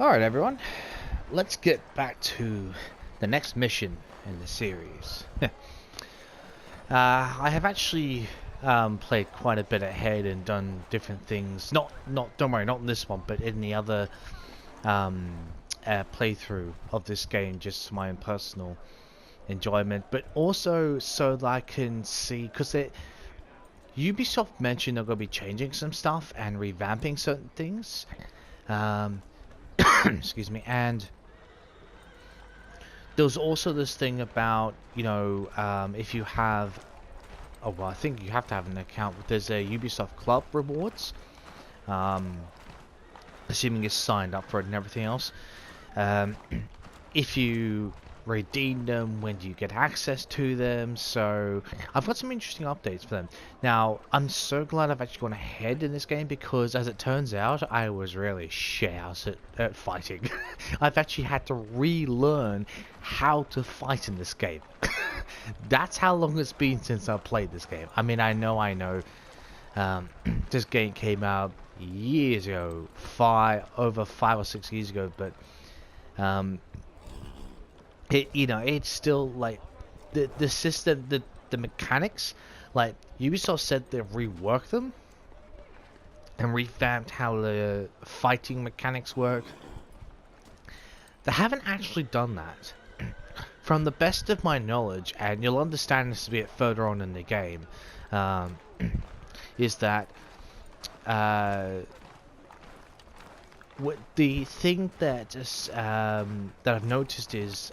Alright everyone, let's get back to the next mission in the series. I have actually played quite a bit ahead and done different things. Don't worry, not in this one, but in the other playthrough of this game, just for my own personal enjoyment. But also so that I can see, because Ubisoft mentioned they're going to be changing some stuff and revamping certain things. Excuse me, and there's also this thing about, if you have, oh well, I think you have to have an account. There's a Ubisoft Club rewards, assuming you're signed up for it and everything else. If you redeem them, when do you get access to them? So I've got some interesting updates for them. Now I'm so glad I've actually gone ahead in this game, because as it turns out I was really shit at fighting. I've actually had to relearn how to fight in this game. That's how long it's been since I played this game. I mean, I know this game came out years ago, over 5 or 6 years ago, but it's still like the system, the mechanics. Like Ubisoft said they've reworked them and revamped how the fighting mechanics work. They haven't actually done that. From the best of my knowledge, and you'll understand this a bit further on in the game, is that the thing that I've noticed is,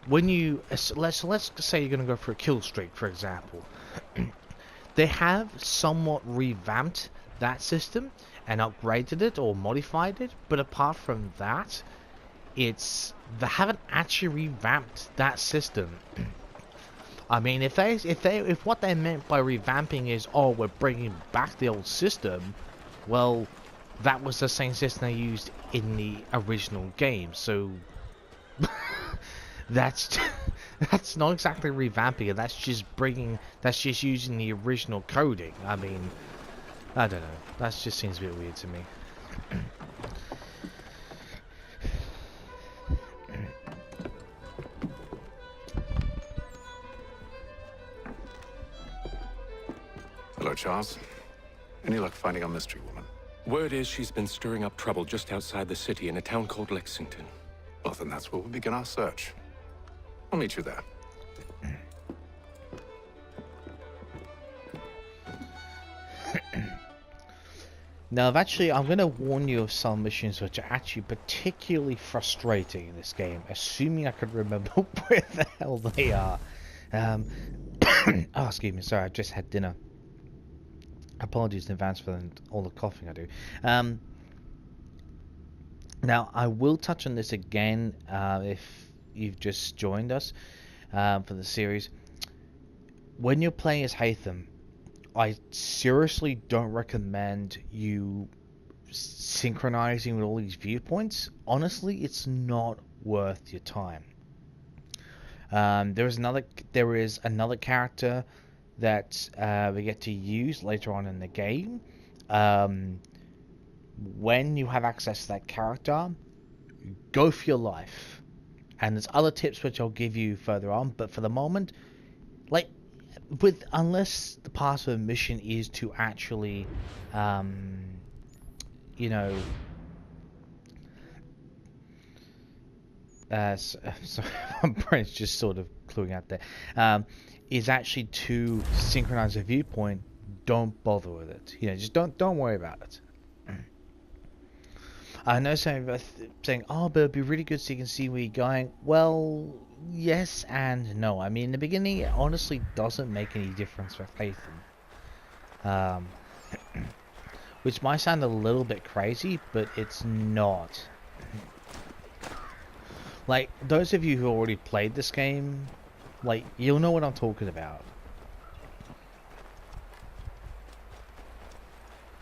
when you let's say you're going to go for a kill streak, for example, they have somewhat revamped that system and upgraded it or modified it, but apart from that, they haven't actually revamped that system. I mean, if what they meant by revamping is, oh, we're bringing back the old system, well, that was the same system they used in the original game, so that's not exactly revamping it. That's just using the original coding. I mean, I don't know. That just seems a bit weird to me. Hello, Charles. Any luck finding our mystery woman? Word is she's been stirring up trouble just outside the city in a town called Lexington. Well, then that's where we'll begin our search. I'll meet you there. Now, I'm going to warn you of some missions which are actually particularly frustrating in this game, assuming I could remember where the hell they are. Oh, excuse me, sorry, I just had dinner. Apologies in advance for all the coughing I do. Now, I will touch on this again if you've just joined us for the series. When you're playing as Hatham, I seriously don't recommend you synchronizing with all these viewpoints. Honestly, it's not worth your time. There is another character that we get to use later on in the game. When you have access to that character, go for your life. And there's other tips which I'll give you further on, but for the moment, unless the part of the mission is to actually, sorry, my brain's just sort of cluing out there. Is actually to synchronize a viewpoint, don't bother with it. Just don't worry about it. I know some of you are saying, oh, but it'd be really good so you can see where you're going. Well, yes and no. I mean, in the beginning, it honestly doesn't make any difference with Hatham. Which might sound a little bit crazy, but it's not. Like, those of you who already played this game, you'll know what I'm talking about.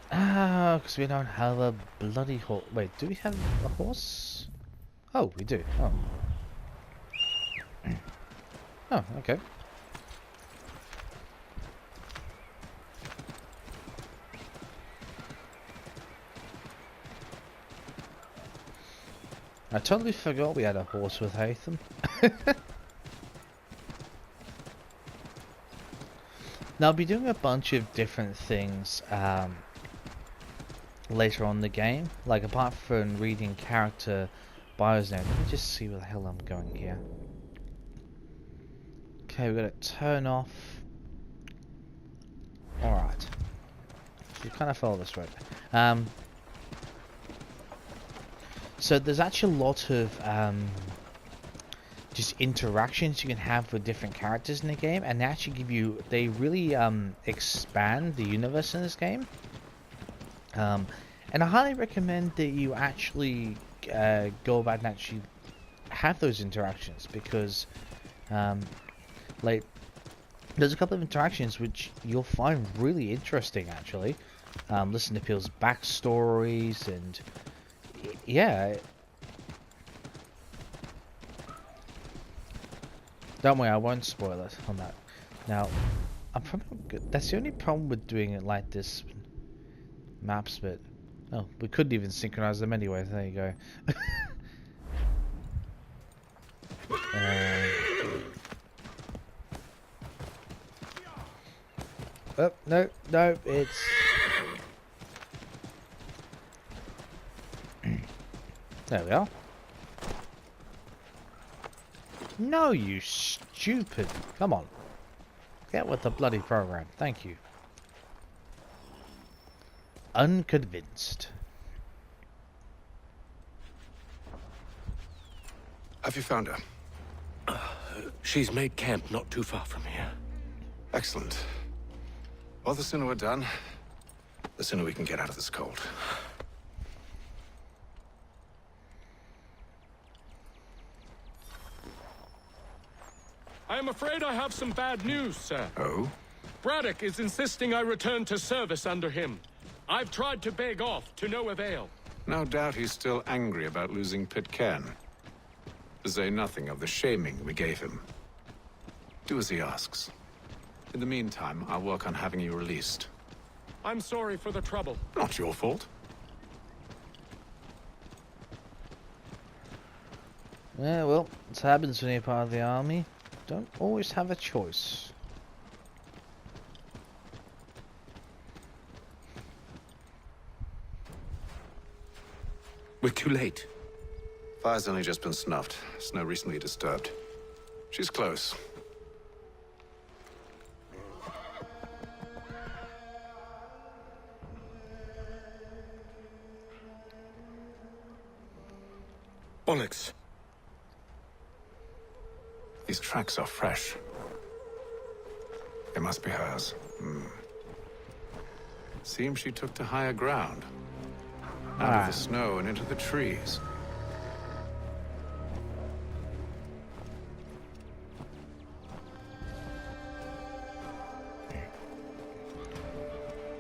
Because we don't have a bloody horse. Wait, do we have a horse? Oh, we do. Oh. Oh, okay. I totally forgot we had a horse with Hatham. Now I'll be doing a bunch of different things later on in the game. Like apart from reading character bios now, let me just see where the hell I'm going here. Okay, we've got to turn off. Alright. So we kind of follow this road. So there's actually a lot of just interactions you can have with different characters in the game, and they actually give you, they really expand the universe in this game. And I highly recommend that you actually go about and actually have those interactions, because like there's a couple of interactions which you'll find really interesting actually. Listen to people's backstories, and yeah. Don't worry, I won't spoil it on that. Now, I'm probably good. That's the only problem with doing it like this. Maps, but oh, we couldn't even synchronize them anyway. There you go. Oh no, no, it's. There we are. No, you stupid. Come on. Get with the bloody program. Thank you. Unconvinced. Have you found her? She's made camp not too far from here. Excellent. Well, the sooner we're done, the sooner we can get out of this cold. I am afraid I have some bad news, sir. Oh? Braddock is insisting I return to service under him. I've tried to beg off, to no avail. No doubt he's still angry about losing Pitcairn. To say nothing of the shaming we gave him. Do as he asks. In the meantime, I'll work on having you released. I'm sorry for the trouble. Not your fault. Yeah, well, it happens when you're part of the army. Don't always have a choice. We're too late. Fire's only just been snuffed. Snow recently disturbed. She's close. Onyx. These tracks are fresh. They must be hers. Seems she took to higher ground. Out of the snow and into the trees.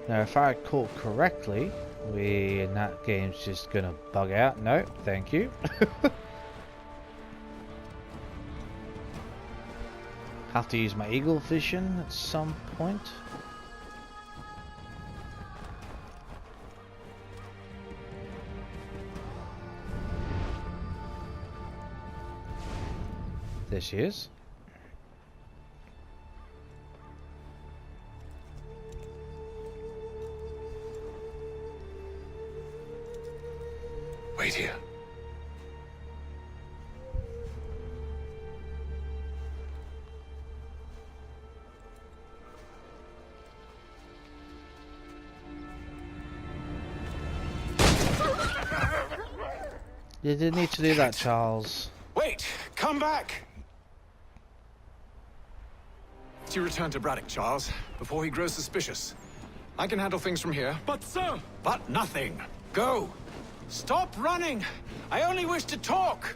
Now, if I recall correctly, that game's just gonna bug out. No, thank you. Have to use my eagle vision at some point. There she is. Wait here. You didn't need to do that, Charles. Wait! Come back! You return to Braddock, Charles, before he grows suspicious. I can handle things from here. But, sir! But nothing! Go! Stop running! I only wish to talk!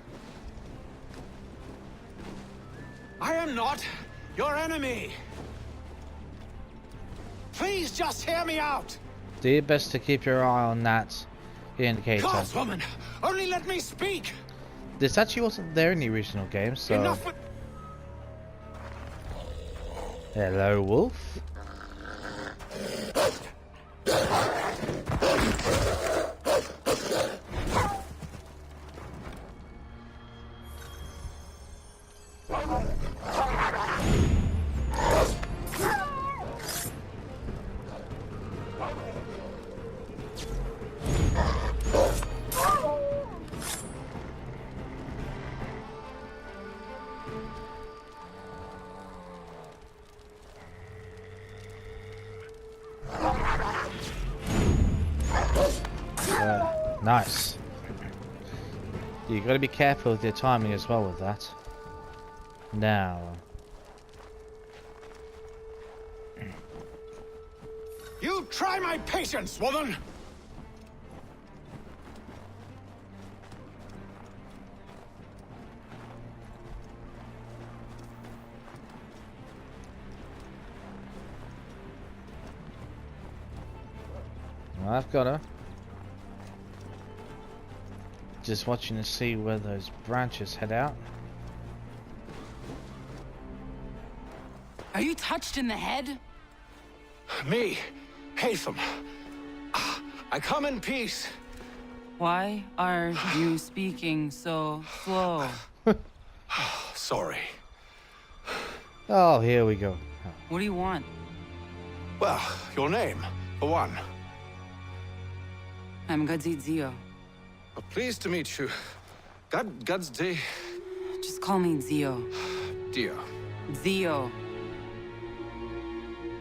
I am not your enemy! Please just hear me out! Do your best to keep your eye on that indicator. Guardswoman! Only let me speak! This actually wasn't there in the original game, so... Enough with... Hello, Wolf. Nice. You got to be careful with your timing as well with that. Now. You try my patience, woman! I've got her. Just watching to see where those branches head out. Are you touched in the head? Me, Haytham. I come in peace. Why are you speaking so slow? Sorry. Oh, here we go. What do you want? Well, your name, for one. I'm Gadzit Zio. Pleased to meet you. God's day. Just call me Zio. Dio. Zio.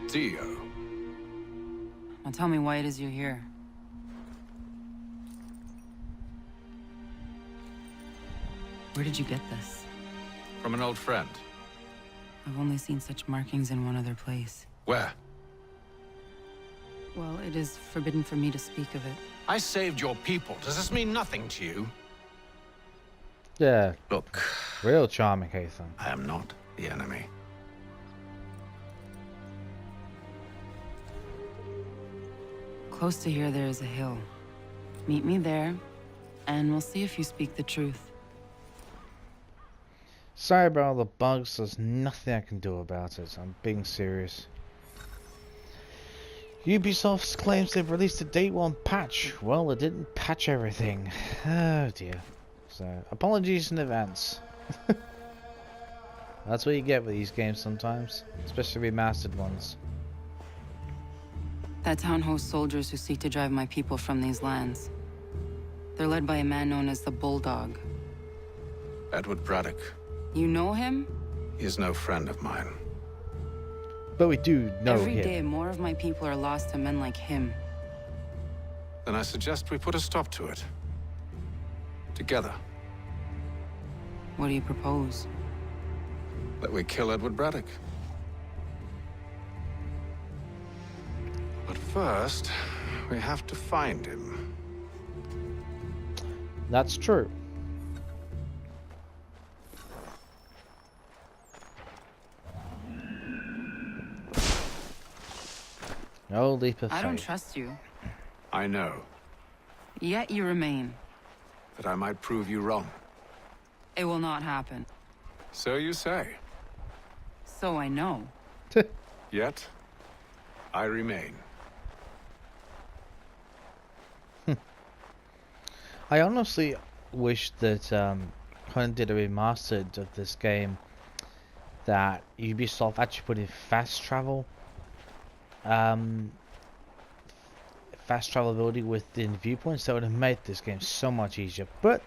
Dio. Now tell me why it is you're here. Where did you get this? From an old friend. I've only seen such markings in one other place. Where? Well, it is forbidden for me to speak of it. I saved your people. Does this mean nothing to you? Yeah, Look, real charming, Haytham. I am not the enemy. Close to here, there is a hill. Meet me there, and we'll see if you speak the truth. Sorry about all the bugs, there's nothing I can do about it. I'm being serious. Ubisoft claims they've released a day one patch. Well, it didn't patch everything. Oh dear. So, apologies in advance. That's what you get with these games sometimes, especially remastered ones. That town hosts soldiers who seek to drive my people from these lands. They're led by a man known as the Bulldog. Edward Braddock. You know him? He is no friend of mine. But we do know Every him. day, more of my people are lost to men like him. Then I suggest we put a stop to it. Together. What do you propose? That we kill Edward Braddock. But first, we have to find him. That's true. No leap of faith. I don't trust you. I know Yet you remain. that I might prove you wrong. It will not happen. So you say. So I know. Yet, I remain. I honestly wish that Hunt did a remastered of this game that Ubisoft actually put in fast travel. Fast travelability within viewpoints, that would have made this game so much easier. But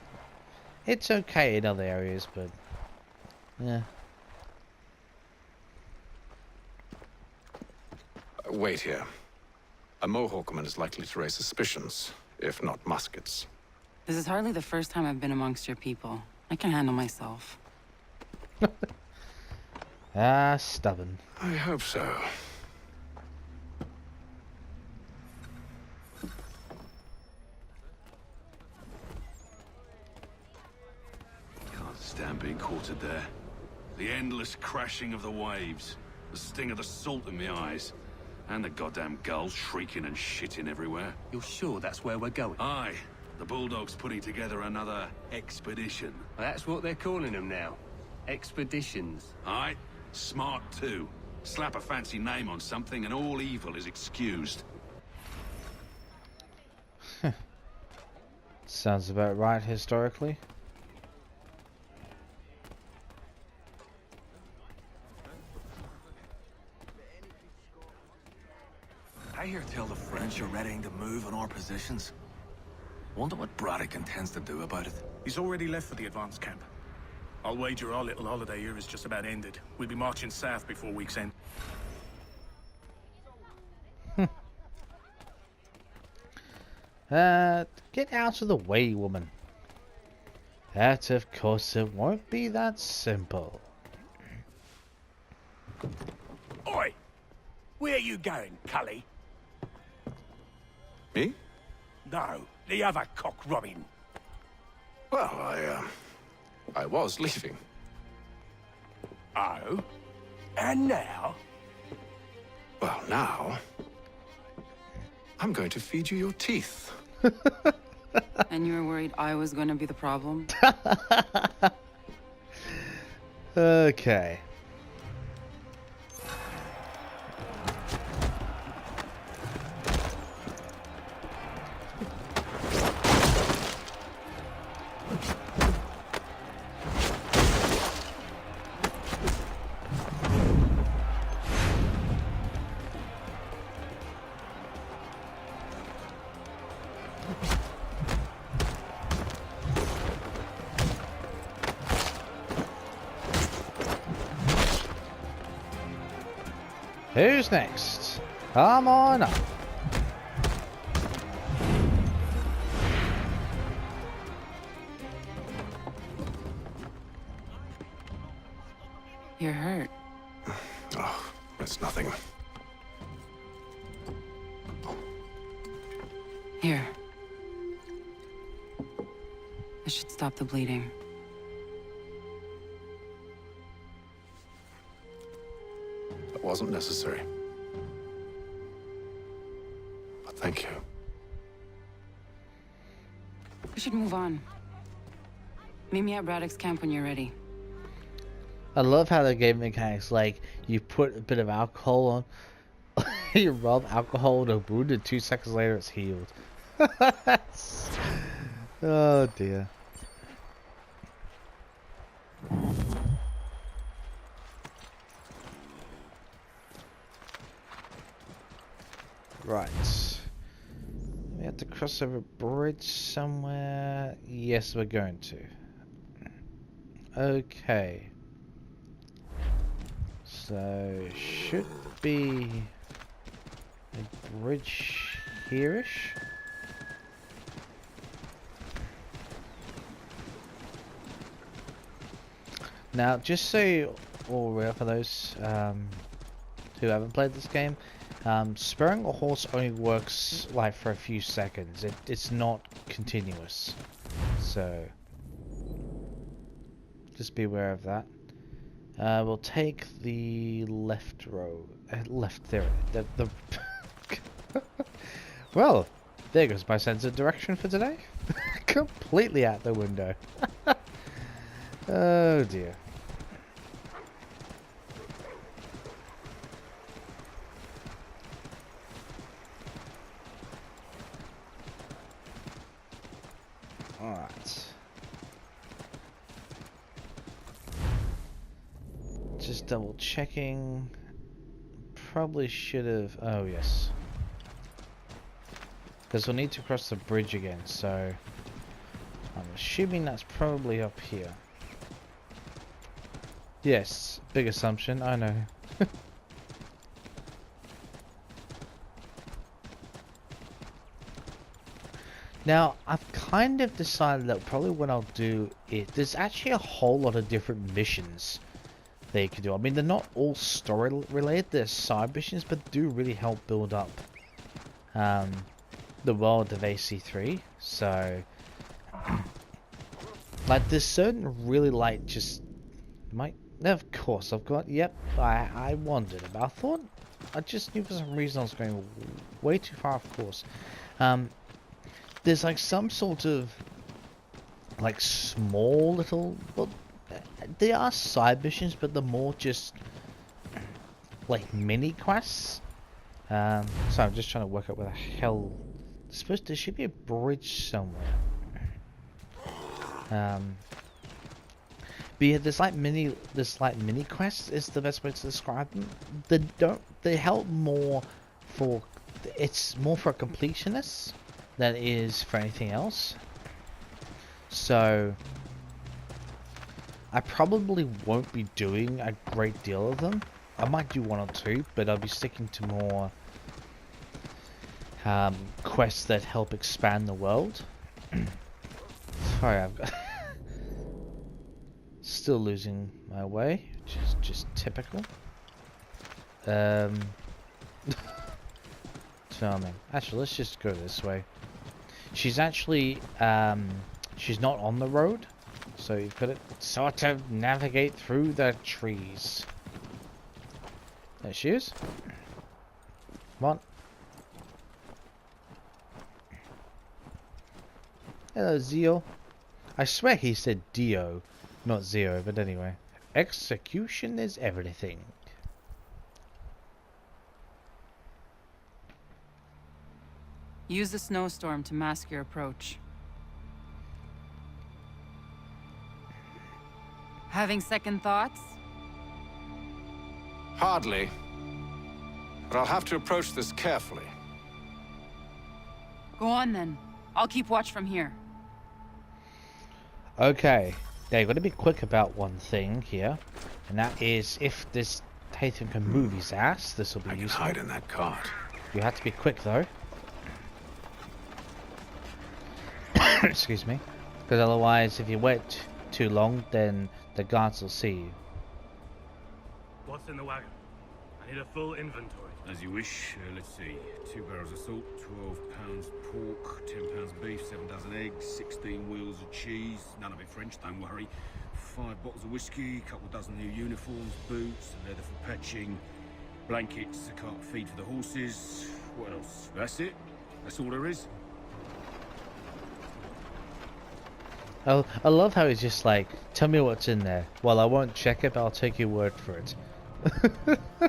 it's okay in other areas, but yeah. Wait here. A Mohawkman is likely to raise suspicions, if not muskets. This is hardly the first time I've been amongst your people. I can handle myself. Ah, stubborn. I hope so. Can't stand being quartered there. The endless crashing of the waves, the sting of the salt in my eyes, and the goddamn gulls shrieking and shitting everywhere. You're sure that's where we're going? Aye, the Bulldog's putting together another expedition. That's what they're calling them now. Expeditions. Aye, smart too. Slap a fancy name on something and all evil is excused. Sounds about right historically. I hear tell the French are readying to move on our positions. Wonder what Braddock intends to do about it. He's already left for the advance camp. I'll wager our little holiday here is just about ended. We'll be marching south before week's end. Get out of the way, woman. That, of course, it won't be that simple. Oi! Where you going, Cully? Me? No, the other cock Robin. Well, I was leaving. Oh? And now? Well, now... I'm going to feed you your teeth. And you were worried I was going to be the problem? Okay. Who's next? Come on up. You're hurt. Oh, it's nothing. Here. This should stop the bleeding. That wasn't necessary. But thank you. We should move on. Meet me at Braddock's camp when you're ready. I love how the game mechanics, like, you put a bit of alcohol on, you rub alcohol in a wound, and 2 seconds later it's healed. Oh dear. Right. We have to cross over a bridge somewhere. Yes, we're going to. Okay. So, should be a bridge here-ish. Now, just so you're all aware, for those who haven't played this game, spurring a horse only works like for a few seconds. It's not continuous. So, just be aware of that. We'll take the left road. Left there. The well, there goes my sense of direction for today. Completely out the window. Oh dear. Alright. Just double checking. Probably should have. Oh, yes. Because we'll need to cross the bridge again, so I'm assuming that's probably up here. Yes, big assumption, I know. Now, I've kind of decided that probably what I'll do is, there's actually a whole lot of different missions that you can do. I mean, they're not all story related, they're side missions, but do really help build up the world of AC3. So, like, there's certain really, like, just, of course, I've got, yep, I wondered about, I thought, I just knew for some reason I was going way too far off course. There's like some sort of like small little, well, they are side missions, but they're more just like mini quests. So I'm just trying to work out where the hell there should be a bridge somewhere. But yeah, there's like mini quests is the best way to describe them. They help more for, it's more for a completionist than it is for anything else. So I probably won't be doing a great deal of them. I might do one or two, but I'll be sticking to more quests that help expand the world. Sorry, I've got still losing my way, which is just typical. Charming. Actually, let's just go this way. She's actually she's not on the road, so you've got to sort of navigate through the trees. There she is. Come on. Hello, Zio. I swear he said Dio, not Zio, but anyway. Execution is everything. Use the snowstorm to mask your approach. Having second thoughts? Hardly. But I'll have to approach this carefully. Go on then. I'll keep watch from here. Okay. Now you've got to be quick about one thing here. And that is, if this Tatham can move his ass, this will be I can useful. hide in that cart. You have to be quick though. Excuse me. Because otherwise, if you wait too long, then the guards will see you. What's in the wagon? I need a full inventory. As you wish. Let's see. 2 barrels of salt, 12 pounds pork, 10 pounds beef, 7 dozen eggs, 16 wheels of cheese. None of it French, don't worry. 5 bottles of whiskey, couple dozen new uniforms, boots, leather for patching, blankets, a cart feed for the horses. What else? That's it. That's all there is. I love how he's just like, tell me what's in there. Well, I won't check it, but I'll take your word for it.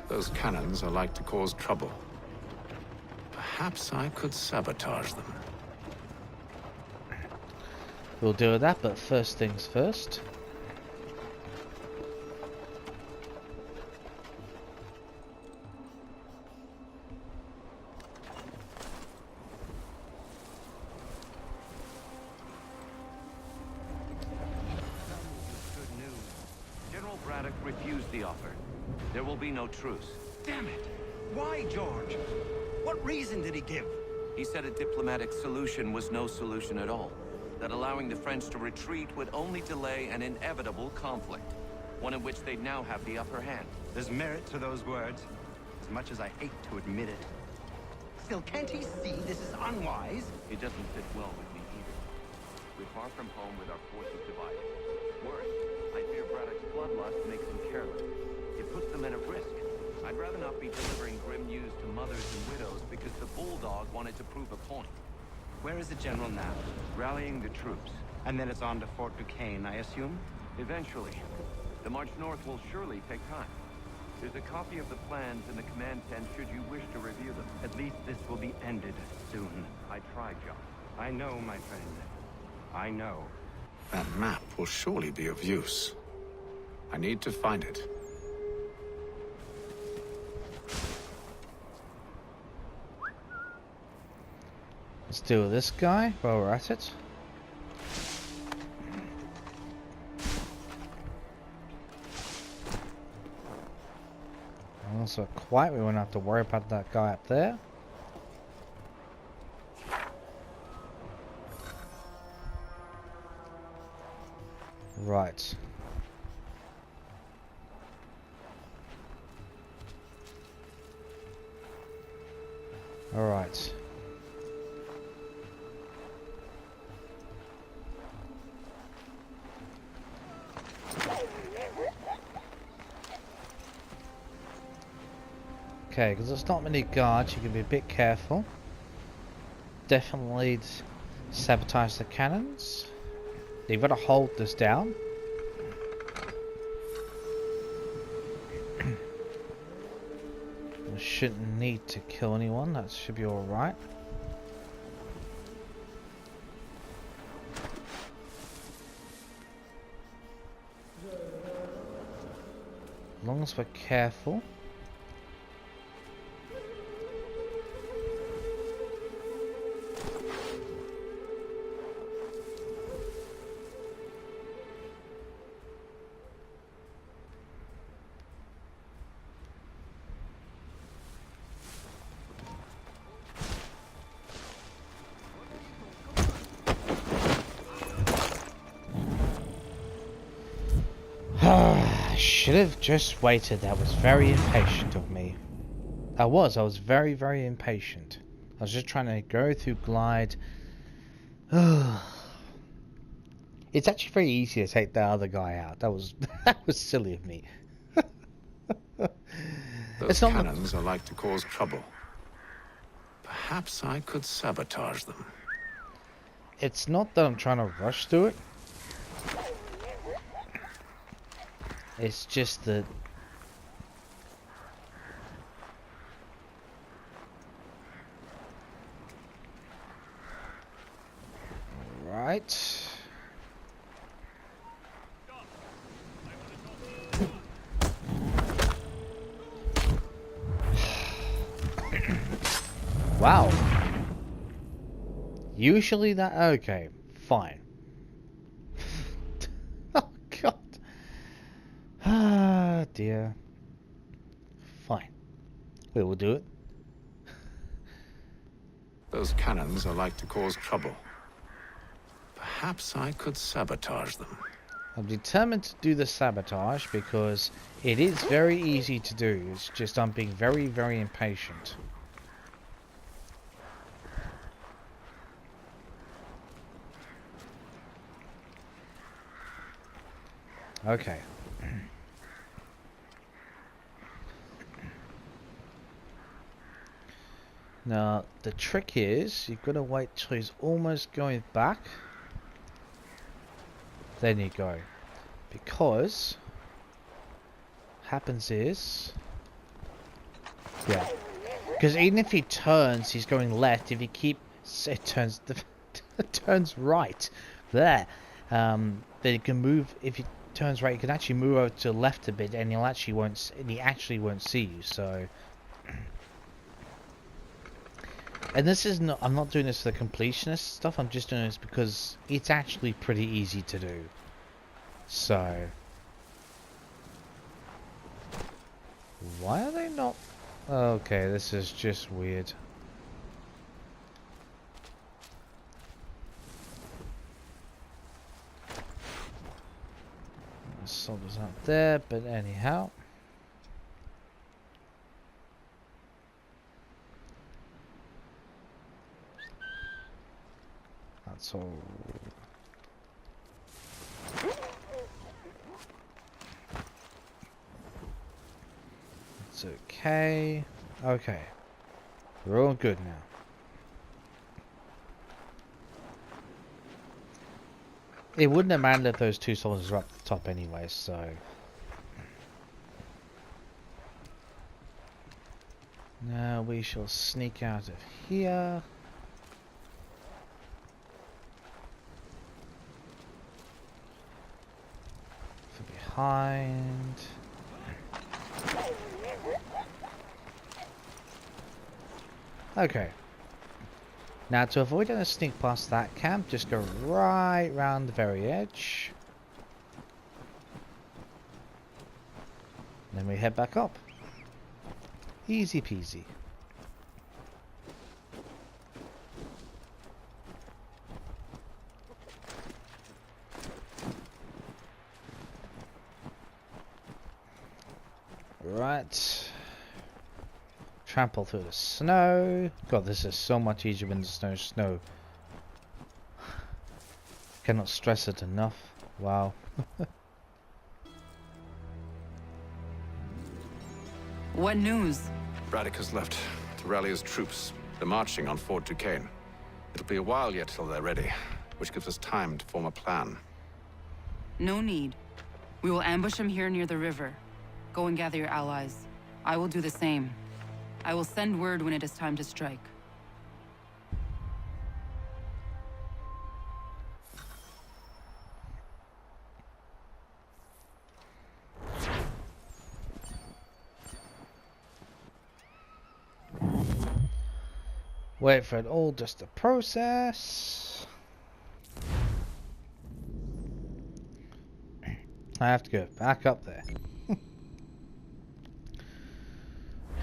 Those cannons are like to cause trouble. Perhaps I could sabotage them. We'll deal with that, but first things first. Good news. General Braddock refused the offer. There will be no truce. Damn it! Why, George? What reason did he give? He said a diplomatic solution was no solution at all. That allowing the French to retreat would only delay an inevitable conflict. One in which they'd now have the upper hand. There's merit to those words, as much as I hate to admit it. Still, can't he see this is unwise? It doesn't fit well with me either. We're far from home with our forces divided. Worse, I fear Braddock's bloodlust makes them careless. It puts the men at risk. I'd rather not be delivering grim news to mothers and widows because the Bulldog wanted to prove a point. Where is the general now? Rallying the troops. And then it's on to Fort Duquesne, I assume? Eventually. The march north will surely take time. There's a copy of the plans in the command tent should you wish to review them. At least this will be ended soon. I tried, John. I know, my friend. I know. That map will surely be of use. I need to find it. Let's deal with this guy while we're at it. Also quiet, we won't have to worry about that guy up there. Right. All right. Okay, because there's not many guards, you can be a bit careful. Definitely sabotage the cannons. You've got to hold this down. We shouldn't need to kill anyone, that should be alright. As long as we're careful. should have just waited. That was very impatient of me. I was very, very impatient. I was just trying to go through glide. It's actually very easy to take the other guy out. That was that was silly of me. Those cannons are like to cause trouble. Perhaps I could sabotage them. It's not that I'm trying to rush through it. It's just that... Right. Wow. Usually that... Okay, fine. Oh, God. Ah, dear. Fine. We will do it. Those cannons are like to cause trouble. Perhaps I could sabotage them. I'm determined to do the sabotage because it is very easy to do. It's just I'm being very, very impatient. Okay. Now, the trick is, you've got to wait till he's almost going back. Then you go. Because, happens is... Yeah. Because even if he turns, he's going left. If he keeps... It turns... It turns right. There. Then you can move... If he turns right, you can actually move over to the left a bit, and he actually won't see you, so... And this is not, I'm not doing this for the completionist stuff, I'm just doing this because it's actually pretty easy to do. So... Why are they not... Okay, this is just weird. The soldiers aren't there, but anyhow... That's all. It's okay. Okay. We're all good now. It wouldn't have mattered if those two soldiers were up the top anyway, so... Now we shall sneak out of here. Behind. Okay. Now to avoid having to sneak past that camp, just go right round the very edge. Then we head back up. Easy peasy. Right. Trample through the snow. God, this is so much easier when there's no snow. Cannot stress it enough. Wow. What news? Braddock has left to rally his troops. They're marching on Fort Duquesne. It'll be a while yet till they're ready, which gives us time to form a plan. No need. We will ambush him here near the river. Go and gather your allies. I will do the same. I will send word when it is time to strike. Wait for it all just to process. I have to go back up there.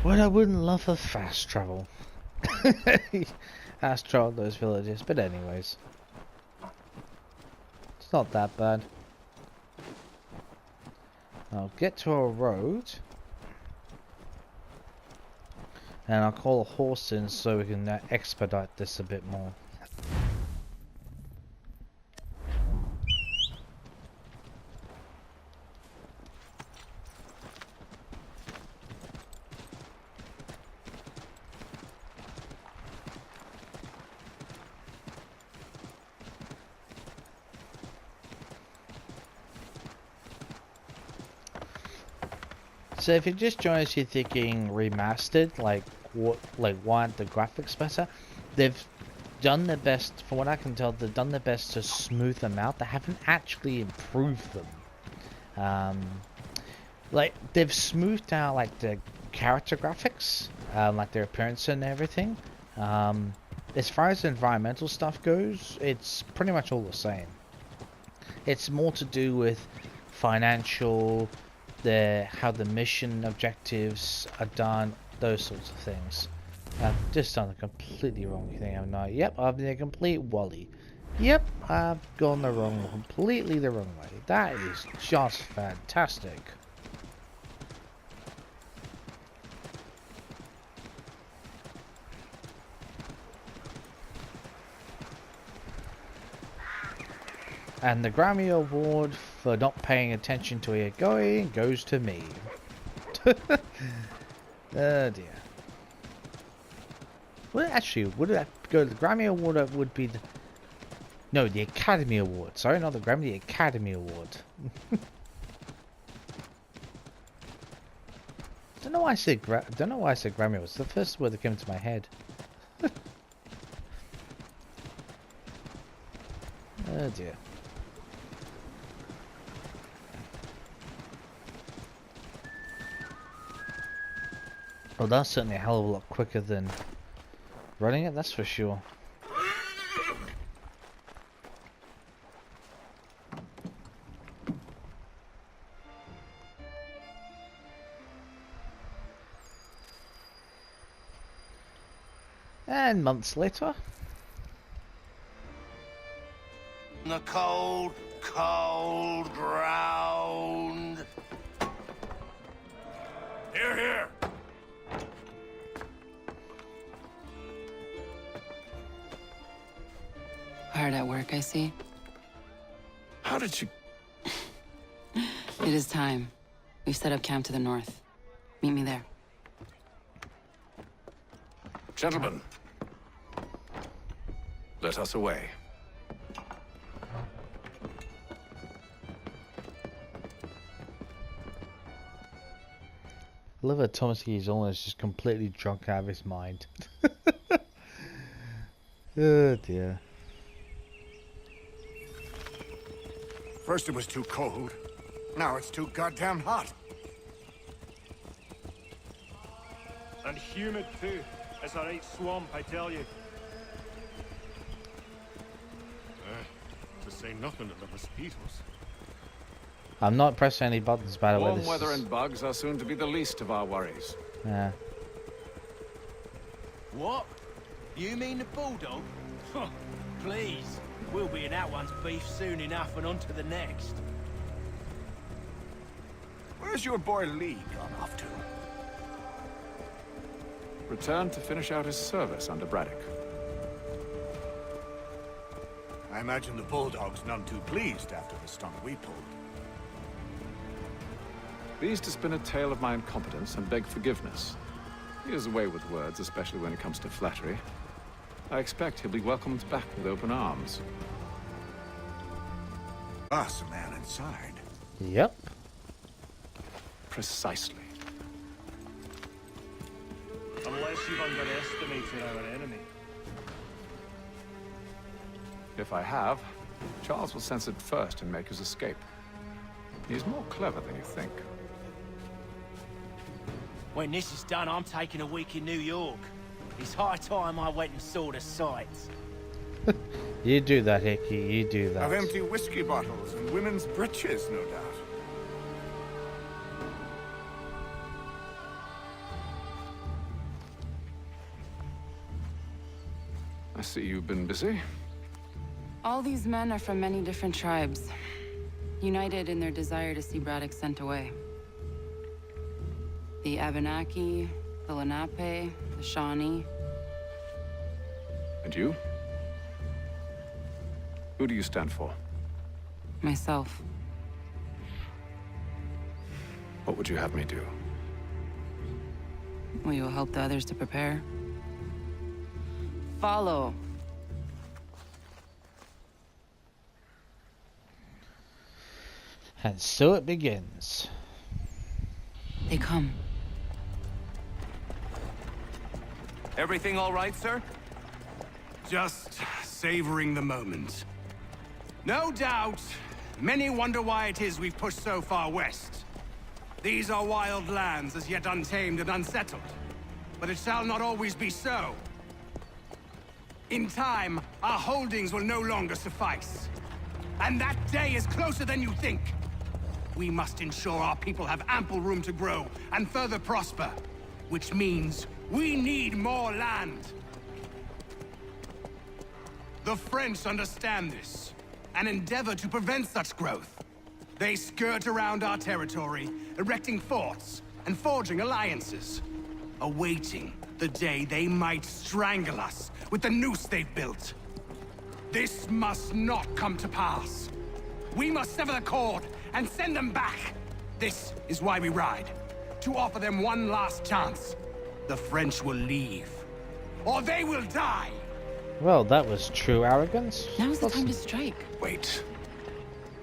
What I wouldn't love for fast travel. Fast travel those villages, but anyways. It's not that bad. I'll get to a road. And I'll call a horse in so we can expedite this a bit more. So if you just join us, you're thinking remastered, like what, like why aren't the graphics better? They've done their best, from what I can tell, they've done their best to smooth them out. They haven't actually improved them. Like they've smoothed out like the character graphics, like their appearance and everything. As far as the environmental stuff goes, it's pretty much all the same. It's more to do with financial, how the mission objectives are done, those sorts of things. I've just done a completely wrong thing, haven't I? Yep, I've been a complete wally. Yep, I've gone completely the wrong way. That is just fantastic. And the Grammy Award for not paying attention to where you're going goes to me. Oh dear. Well, actually, would that go to the Grammy Award? Or would be the... No, the Academy Award. Sorry, not the Grammy, the Academy Award. Don't know why I said Grammy Awards. The first word that came into my head. Oh dear. Well, that's certainly a hell of a lot quicker than running it, that's for sure. And months later. The cold, cold ground. Here, here. Hard at work, I see. How did you... It is time. We've set up camp to the north. Meet me there. Gentlemen, let us away. I love that Thomas is almost just completely drunk out of his mind. Oh dear. First it was too cold. Now it's too goddamn hot. And humid too. It's a right swamp, I tell you. To say nothing of the mosquitoes. I'm not pressing any buttons, by the way. Warm weather and bugs are soon to be the least of our worries. Yeah. What? You mean the bulldog? Please. We'll be in that one's beef soon enough and on to the next. Where's your boy Lee gone off to? Returned to finish out his service under Braddock. I imagine the bulldog's none too pleased after the stunt we pulled. Pleased to spin a tale of my incompetence and beg forgiveness. He is away with words, especially when it comes to flattery. I expect he'll be welcomed back with open arms. Us, a man inside. Yep. Precisely. Unless you've underestimated our enemy. If I have, Charles will sense it first and make his escape. He's more clever than you think. When this is done, I'm taking a week in New York. It's high time I went and saw the sights. You do that, Hickey. You do that. Of empty whiskey bottles and women's breeches, no doubt. I see you've been busy. All these men are from many different tribes. united in their desire to see Braddock sent away. The Abenaki, the Lenape, the Shawnee. And you? Who do you stand for? Myself. What would you have me do? Will you help the others to prepare? Follow. And so it begins. They come. Everything all right, sir? Just savoring the moment. No doubt, many wonder why it is we've pushed so far west. These are wild lands, as yet untamed and unsettled. But it shall not always be so. In time, our holdings will no longer suffice. And that day is closer than you think. We must ensure our people have ample room to grow and further prosper. Which means we need more land. The French understand this, and endeavor to prevent such growth. They skirt around our territory, erecting forts and forging alliances, awaiting the day they might strangle us with the noose they've built. This must not come to pass. We must sever the cord and send them back. This is why we ride, to offer them one last chance. The French will leave, or they will die. Well, that was true arrogance. Now's the time to strike. Wait.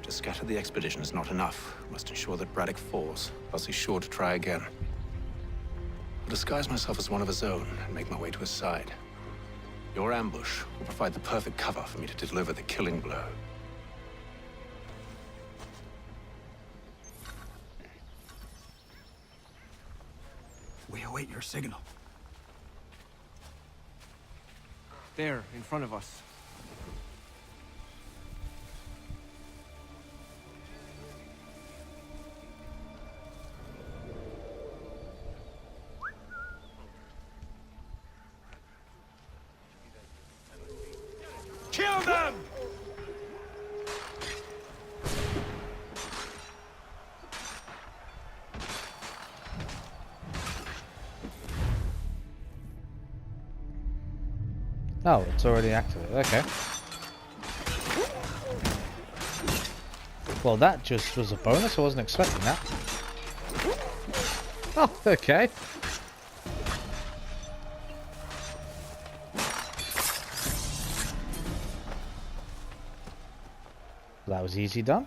To scatter the expedition is not enough. We must ensure that Braddock falls, else he's sure to try again. I'll disguise myself as one of his own and make my way to his side. Your ambush will provide the perfect cover for me to deliver the killing blow. We await your signal. There, in front of us. Kill them! Oh, it's already activated. Okay. Well, that just was a bonus. I wasn't expecting that. Oh, okay. That was easy done.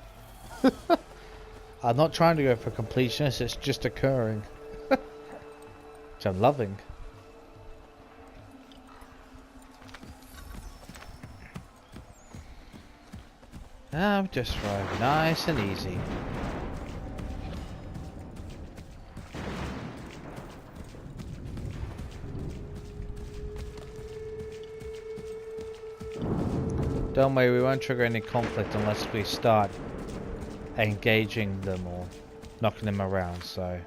I'm not trying to go for completionist, it's just occurring. Which I'm loving. I'm just driving nice and easy. Don't worry, we won't trigger any conflict unless we start engaging them or knocking them around, so...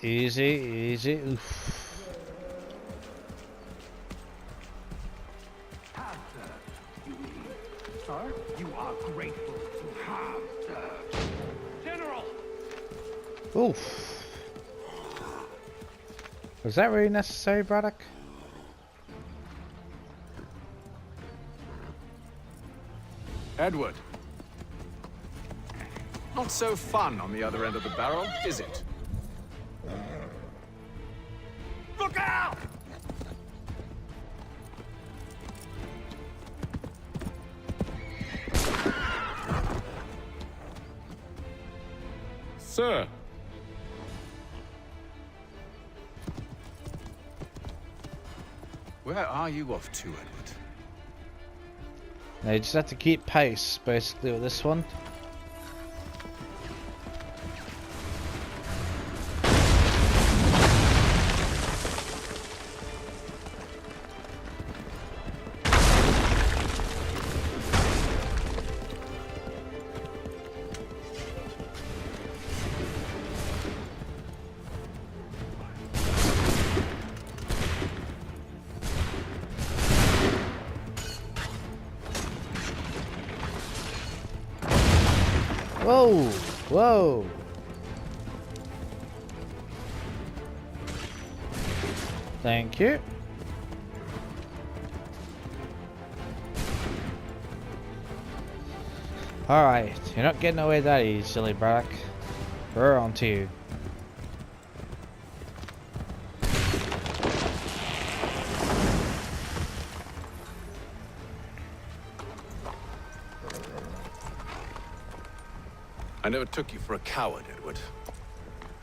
easy, easy. Oof. Sir, you are grateful to have served. General! Oof. Was that really necessary, Braddock? Edward. Not so fun on the other end of the barrel, is it? Look out! Sir, Where are you off to, Edward? No, you just have to keep pace, basically, with this one. Whoa! Whoa! Thank you. Alright, you're not getting away that easy, silly Braddock. We're on to you. I never took you for a coward, Edward.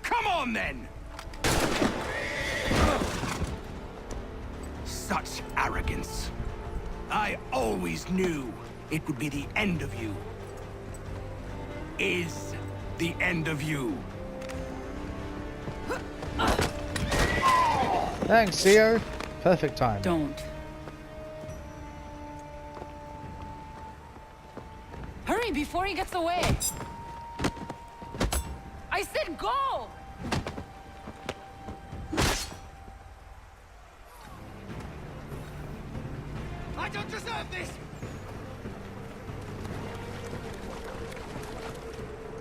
Come on, then! Such arrogance. I always knew it would be the end of you. Is the end of you. Thanks, Theo. Perfect time. Don't. Hurry before he gets away. I said go! I don't deserve this!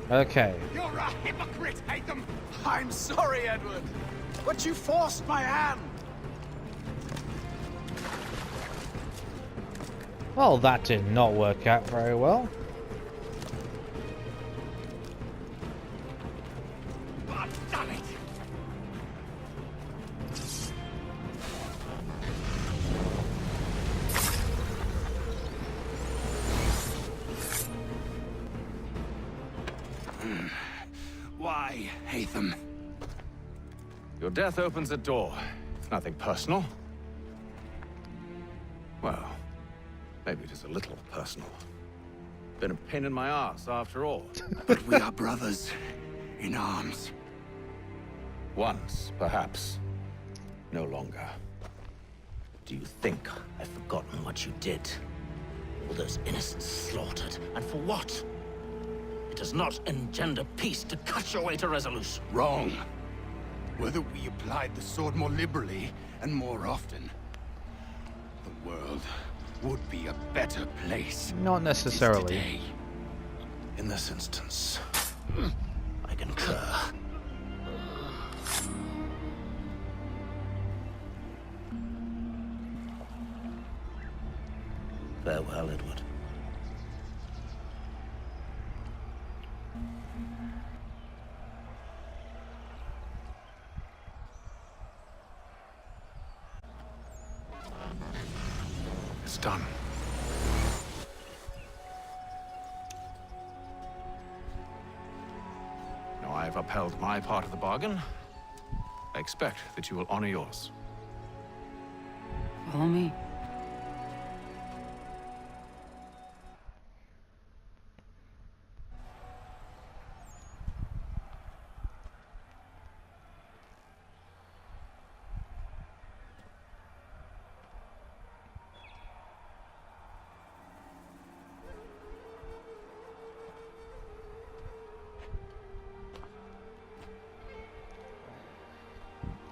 Okay. You're a hypocrite, Haytham! I'm sorry, Edward, but you forced my hand. Well, that did not work out very well. Oh, damn it! Why, Haytham? Your death opens a door. It's nothing personal. Well, maybe it is a little personal. Been a pain in my ass, after all. But we are brothers in arms. Once, perhaps. No longer. Do you think I've forgotten what you did? All those innocents slaughtered, and for what? It does not engender peace to cut your way to resolution. Wrong. Whether we applied the sword more liberally and more often, the world would be a better place. Not necessarily. Today. In this instance, I concur. Farewell, Edward. It's done. Now I have upheld my part of the bargain. I expect that you will honor yours. Follow me.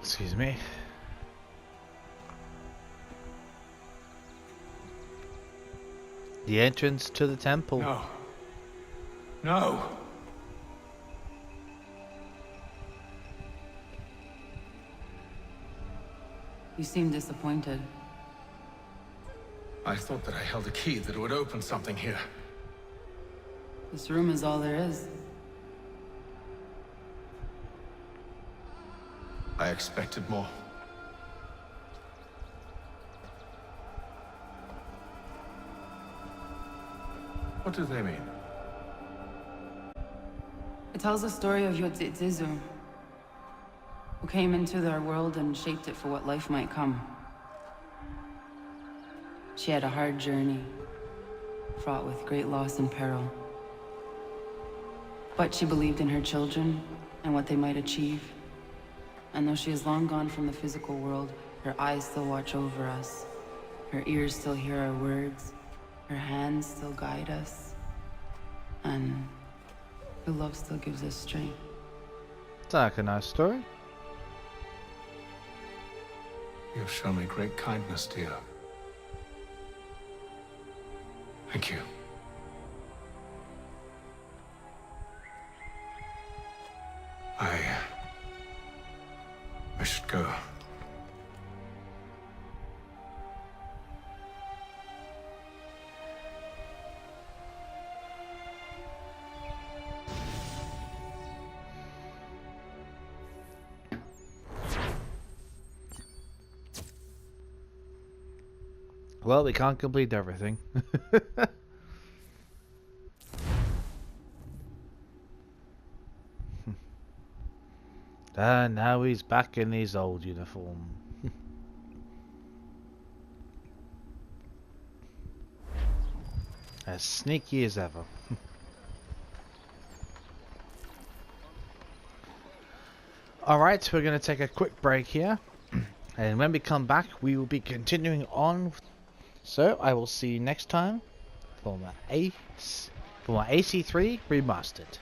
Excuse me. The entrance to the temple. No. No. You seem disappointed. I thought that I held a key that would open something here. This room is all there is. I expected more. What do they mean? It tells the story of Yotzizu, who came into our world and shaped it for what life might come. She had a hard journey, fraught with great loss and peril. But she believed in her children and what they might achieve. And though she is long gone from the physical world, her eyes still watch over us. Her ears still hear our words. Her hands still guide us. And her love still gives us strength. It's like a nice story. You have shown me great kindness, dear. Thank you. I should go. Well, we can't complete everything. And now he's back in his old uniform. As sneaky as ever. Alright, we're going to take a quick break here. And when we come back, we will be continuing on. So, I will see you next time for my AC3 Remastered.